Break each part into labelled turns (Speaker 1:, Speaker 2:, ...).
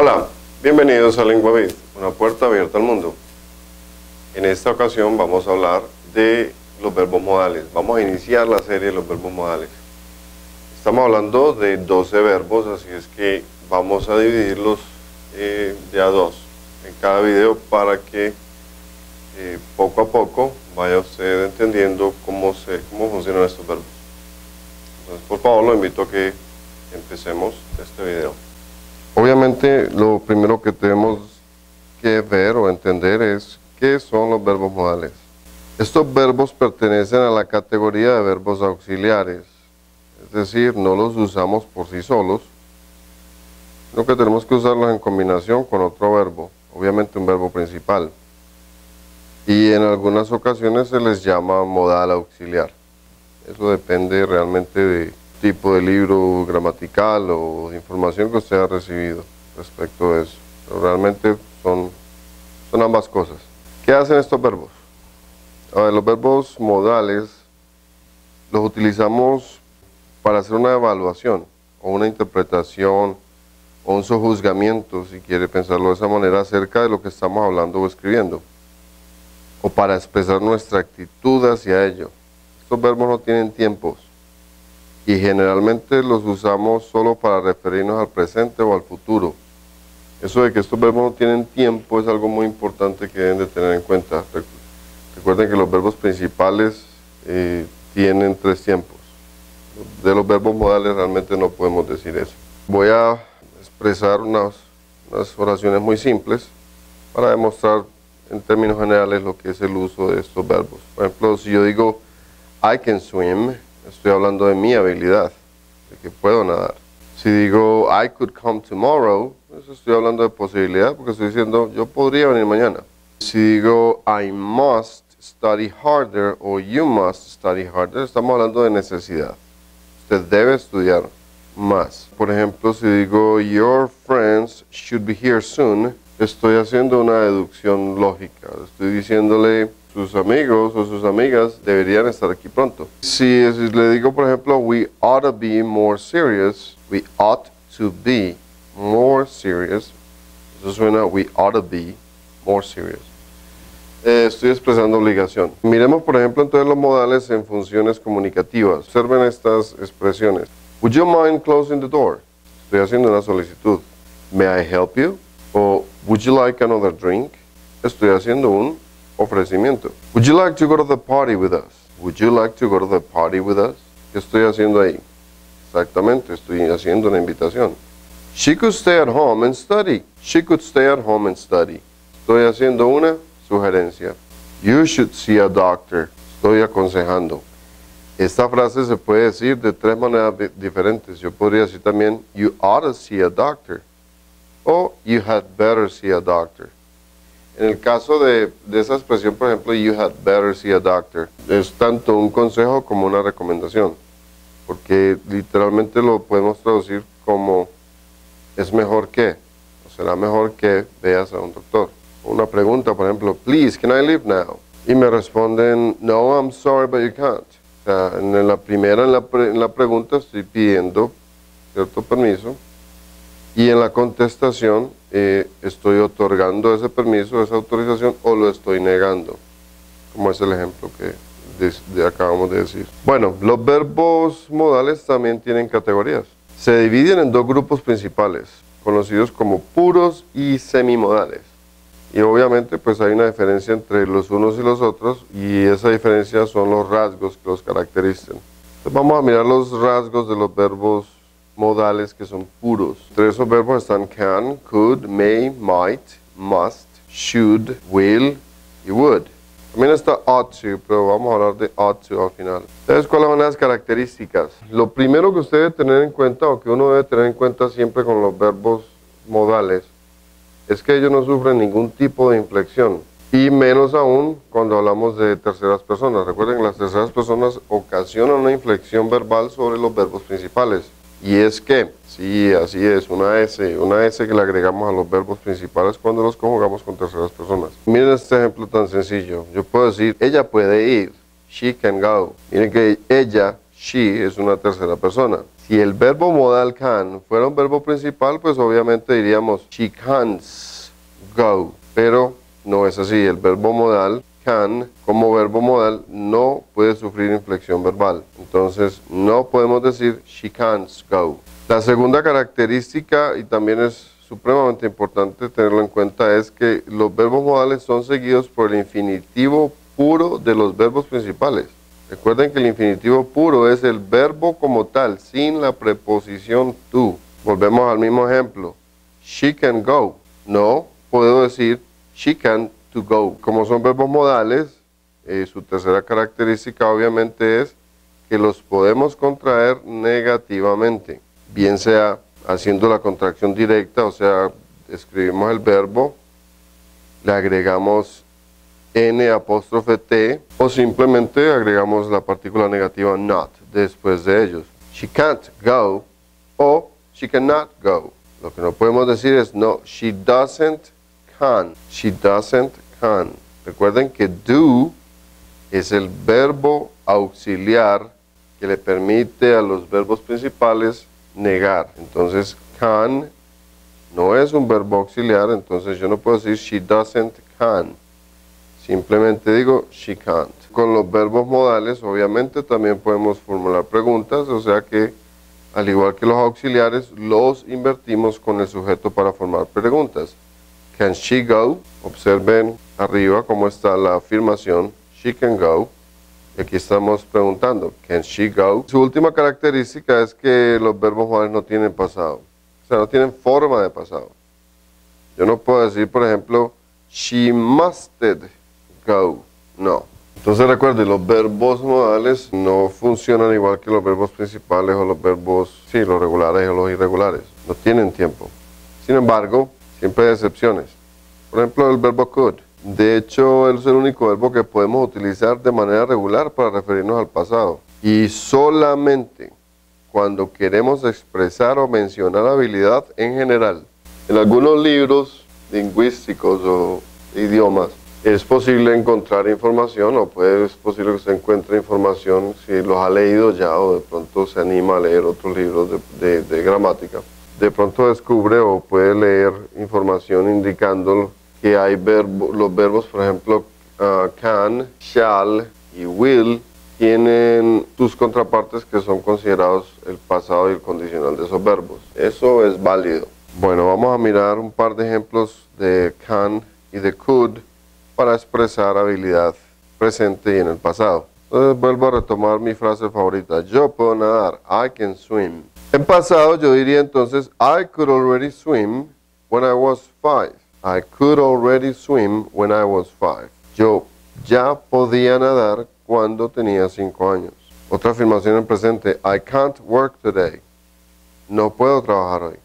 Speaker 1: Hola, bienvenidos a LinguaVid, una puerta abierta al mundo. En esta ocasión vamos a hablar de los verbos modales. Vamos a iniciar la serie de los verbos modales. Estamos hablando de 12 verbos, así es que vamos a dividirlos de a dos en cada video para que poco a poco vaya usted entendiendo cómo funcionan estos verbos. Entonces, por favor, lo invito a que empecemos este video. Obviamente, lo primero que tenemos que ver o entender es qué son los verbos modales. Estos verbos pertenecen a la categoría de verbos auxiliares, es decir, no los usamos por sí solos, sino que tenemos que usarlos en combinación con otro verbo, obviamente un verbo principal. Y en algunas ocasiones se les llama modal auxiliar. Eso depende realmente de tipo de libro gramatical o de información que usted ha recibido respecto de eso. Pero realmente son ambas cosas. ¿Qué hacen estos verbos? A ver, los verbos modales los utilizamos para hacer una evaluación o una interpretación o un sojuzgamiento, si quiere pensarlo de esa manera, acerca de lo que estamos hablando o escribiendo, o para expresar nuestra actitud hacia ello. Estos verbos no tienen tiempos y generalmente los usamos solo para referirnos al presente o al futuro. Eso de que estos verbos no tienen tiempo es algo muy importante que deben de tener en cuenta. Recuerden que los verbos principales tienen 3 tiempos. De los verbos modales realmente no podemos decir eso. Voy a expresar unas oraciones muy simples para demostrar en términos generales lo que es el uso de estos verbos. Por ejemplo, si yo digo I can swim, estoy hablando de mi habilidad, de que puedo nadar. Si digo I could come tomorrow, pues estoy hablando de posibilidad porque estoy diciendo yo podría venir mañana. Si digo I must study harder o you must study harder, estamos hablando de necesidad. Usted debe estudiar más. Por ejemplo, si digo your friends should be here soon, estoy haciendo una deducción lógica. Estoy diciéndole sus amigos o sus amigas deberían estar aquí pronto. Si le digo, por ejemplo, we ought to be more serious, we ought to be more serious, eso suena we ought to be more serious. Estoy expresando obligación. Miremos, por ejemplo, entonces los modales en funciones comunicativas. Observen estas expresiones. Would you mind closing the door? Estoy haciendo una solicitud. May I help you? O would you like another drink? Estoy haciendo un ofrecimiento. Would you like to go to the party with us? Would you like to go to the party with us? ¿Qué estoy haciendo ahí? Exactamente, estoy haciendo una invitación. She could stay at home and study. She could stay at home and study. Estoy haciendo una sugerencia. You should see a doctor. Estoy aconsejando. Esta frase se puede decir de 3 maneras diferentes. Yo podría decir también you ought to see a doctor. O you had better see a doctor. En el caso de esa expresión, por ejemplo, you had better see a doctor, es tanto un consejo como una recomendación, porque literalmente lo podemos traducir como es mejor que, o será mejor que veas a un doctor. Una pregunta, por ejemplo, please, can I leave now? Y me responden, no, I'm sorry, but you can't. O sea, en la pregunta estoy pidiendo cierto permiso, y en la contestación estoy otorgando ese permiso, esa autorización, o lo estoy negando, como es el ejemplo que acabamos de decir. Bueno, los verbos modales también tienen categorías. Se dividen en 2 grupos principales, conocidos como puros y semimodales. Y obviamente pues hay una diferencia entre los unos y los otros, y esa diferencia son los rasgos que los caracterizan. Entonces vamos a mirar los rasgos de los verbos modales que son puros. Entre esos verbos están can, could, may, might, must, should, will y would. También está ought to, pero vamos a hablar de ought to al final. Entonces, ¿cuáles son las características? Lo primero que usted debe tener en cuenta, o que uno debe tener en cuenta siempre con los verbos modales, es que ellos no sufren ningún tipo de inflexión. Y menos aún cuando hablamos de terceras personas. Recuerden que las terceras personas ocasionan una inflexión verbal sobre los verbos principales. Y es que, sí, así es, una S que le agregamos a los verbos principales cuando los conjugamos con terceras personas. Miren este ejemplo tan sencillo. Yo puedo decir, ella puede ir, she can go. Miren que ella, she, es una tercera persona. Si el verbo modal can fuera un verbo principal, pues obviamente diríamos she can't go, pero no es así. El verbo modal can, como verbo modal, no puede sufrir inflexión verbal. Entonces, no podemos decir she can't go. La segunda característica, y también es supremamente importante tenerlo en cuenta, es que los verbos modales son seguidos por el infinitivo puro de los verbos principales. Recuerden que el infinitivo puro es el verbo como tal, sin la preposición to. Volvemos al mismo ejemplo. She can go. No puedo decir she can to go. Como son verbos modales, su tercera característica obviamente es que los podemos contraer negativamente. Bien sea haciendo la contracción directa, o sea, escribimos el verbo, le agregamos N''T o simplemente agregamos la partícula negativa not después de ellos. She can't go o she cannot go. Lo que no podemos decir es no, she doesn't can. She doesn't can. Recuerden que do es el verbo auxiliar que le permite a los verbos principales negar. Entonces can no es un verbo auxiliar, entonces yo no puedo decir she doesn't can. Simplemente digo she can't. Con los verbos modales obviamente también podemos formular preguntas, o sea que al igual que los auxiliares los invertimos con el sujeto para formar preguntas. Can she go? Observen arriba cómo está la afirmación she can go. Y aquí estamos preguntando can she go. Su última característica es que los verbos modales no tienen pasado, o sea, no tienen forma de pasado. Yo no puedo decir, por ejemplo, she musted go, no. Entonces recuerden, los verbos modales no funcionan igual que los verbos principales o los verbos, sí, los regulares o los irregulares. No tienen tiempo. Sin embargo, siempre hay excepciones. Por ejemplo, el verbo could. De hecho, es el único verbo que podemos utilizar de manera regular para referirnos al pasado. Y solamente cuando queremos expresar o mencionar habilidad en general. En algunos libros lingüísticos o idiomas, es posible encontrar información o es posible que se encuentre información si los ha leído ya o de pronto se anima a leer otros libros de gramática. De pronto descubre o puede leer información indicando que hay los verbos, por ejemplo, can, shall y will, tienen sus contrapartes que son considerados el pasado y el condicional de esos verbos. Eso es válido. Bueno, vamos a mirar un par de ejemplos de can y de could para expresar habilidad presente y en el pasado. Entonces vuelvo a retomar mi frase favorita. Yo puedo nadar. I can swim. En pasado yo diría entonces I could already swim when I was 5. I could already swim when I was 5. Yo ya podía nadar cuando tenía 5 años. Otra afirmación en presente. I can't work today. No puedo trabajar hoy.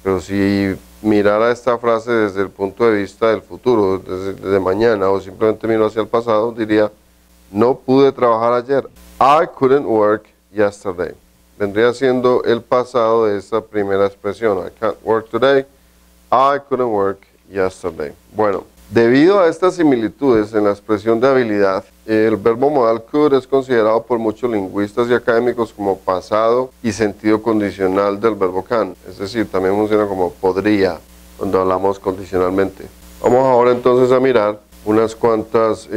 Speaker 1: Pero si mirara esta frase desde el punto de vista del futuro, desde mañana, o simplemente miro hacia el pasado, diría, no pude trabajar ayer. I couldn't work yesterday. Vendría siendo el pasado de esta primera expresión. I can't work today. I couldn't work yesterday. Bueno, debido a estas similitudes en la expresión de habilidad, el verbo modal could es considerado por muchos lingüistas y académicos como pasado y sentido condicional del verbo can. Es decir, también funciona como podría cuando hablamos condicionalmente. Vamos ahora entonces a mirar unas cuantas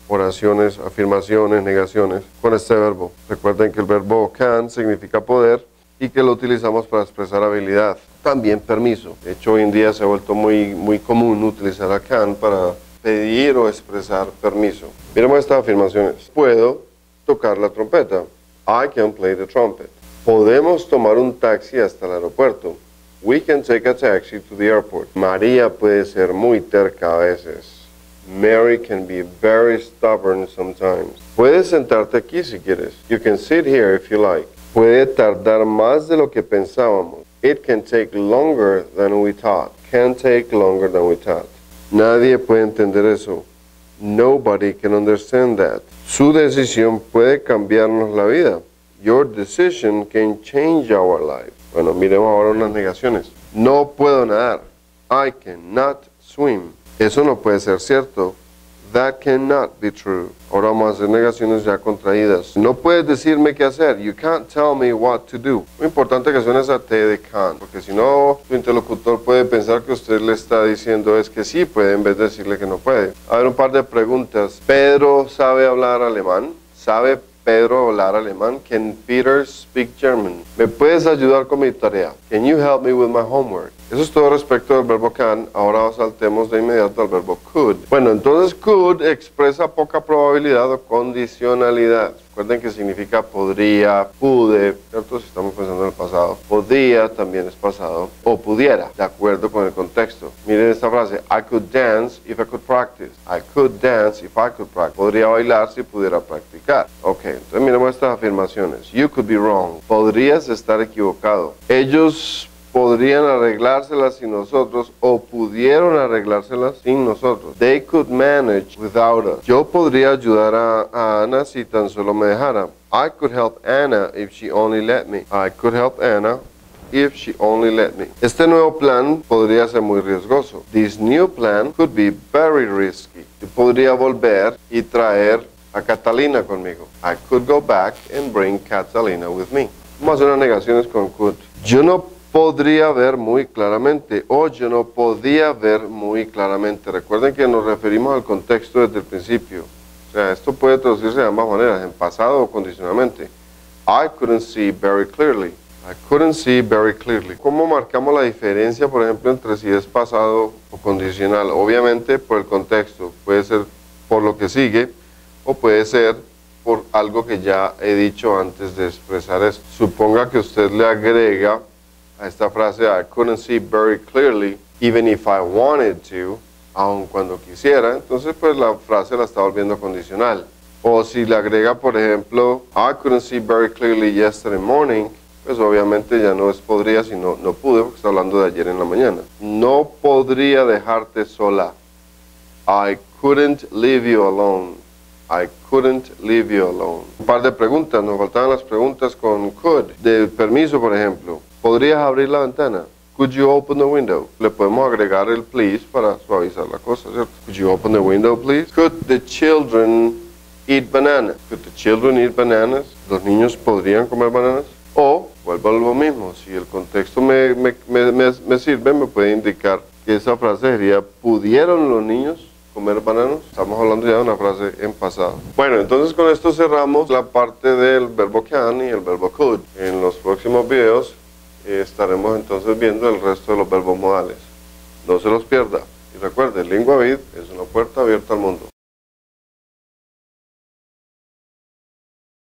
Speaker 1: oraciones, afirmaciones, negaciones con este verbo. Recuerden que el verbo can significa poder y que lo utilizamos para expresar habilidad. También permiso. De hecho, hoy en día se ha vuelto muy común utilizar a can para pedir o expresar permiso. Miremos estas afirmaciones. Puedo tocar la trompeta. I can play the trumpet. Podemos tomar un taxi hasta el aeropuerto. We can take a taxi to the airport. María puede ser muy terca a veces. Mary can be very stubborn sometimes. Puedes sentarte aquí si quieres. You can sit here if you like. Puede tardar más de lo que pensábamos. It can take longer than we thought. Can take longer than we thought. Nadie puede entender eso. Nobody can understand that. Su decisión puede cambiarnos la vida. Your decision can change our life. Bueno, miremos ahora unas negaciones. No puedo nadar. I cannot swim. Eso no puede ser cierto. That cannot be true. Ahora vamos a hacer negaciones ya contraídas. No puedes decirme qué hacer. You can't tell me what to do. Muy importante que suene esa T de can't, porque si no, tu interlocutor puede pensar que usted le está diciendo es que sí puede en vez de decirle que no puede. A ver, un par de preguntas. ¿Pedro sabe hablar alemán? ¿Sabe Pedro hablar alemán? Can Peter speak German? ¿Me puedes ayudar con mi tarea? Can you help me with my homework? Eso es todo respecto del verbo can. Ahora saltemos de inmediato al verbo could. Bueno, entonces could expresa poca probabilidad o condicionalidad. Recuerden que significa podría, pude, ¿cierto? Si estamos pensando en el pasado. Podía también es pasado. O pudiera, de acuerdo con el contexto. Miren esta frase. I could dance if I could practice. I could dance if I could practice. Podría bailar si pudiera practicar. Ok, entonces miremos estas afirmaciones. You could be wrong. Podrías estar equivocado. Ellos podrían arreglárselas sin nosotros o pudieron arreglárselas sin nosotros. They could manage without us. Yo podría ayudar a Ana si tan solo me dejara. I could help Anna if she only let me. I could help Anna if she only let me. Este nuevo plan podría ser muy riesgoso. This new plan could be very risky. Yo podría volver y traer a Catalina conmigo. I could go back and bring Catalina with me. Vamos a hacer unas negaciones con could. Yo no podría ver muy claramente o yo no podía ver muy claramente. Recuerden que nos referimos al contexto desde el principio. O sea, esto puede traducirse de ambas maneras, en pasado o condicionalmente. I couldn't see very clearly. I couldn't see very clearly. ¿Cómo marcamos la diferencia, por ejemplo, entre si es pasado o condicional? Obviamente por el contexto. Puede ser por lo que sigue o puede ser por algo que ya he dicho antes de expresar esto. Suponga que usted le agrega a esta frase, I couldn't see very clearly, even if I wanted to, aun cuando quisiera, entonces pues la frase la está volviendo condicional. O si le agrega, por ejemplo, I couldn't see very clearly yesterday morning, pues obviamente ya no es podría, sino no pude, porque está hablando de ayer en la mañana. No podría dejarte sola. I couldn't leave you alone. I couldn't leave you alone. Un par de preguntas, nos faltaban las preguntas con could. De permiso, por ejemplo. ¿Podrías abrir la ventana? Could you open the window? Le podemos agregar el please para suavizar la cosa, ¿cierto? Could you open the window, please? Could the children eat bananas? Could the children eat bananas? ¿Los niños podrían comer bananas? O, vuelvo a lo mismo, si el contexto me sirve, me puede indicar que esa frase sería, ¿pudieron los niños comer bananos? Estamos hablando ya de una frase en pasado. Bueno, entonces con esto cerramos la parte del verbo can y el verbo could. En los próximos videos estaremos entonces viendo el resto de los verbos modales. No se los pierda. Y recuerde, LinguaVid es una puerta abierta al mundo.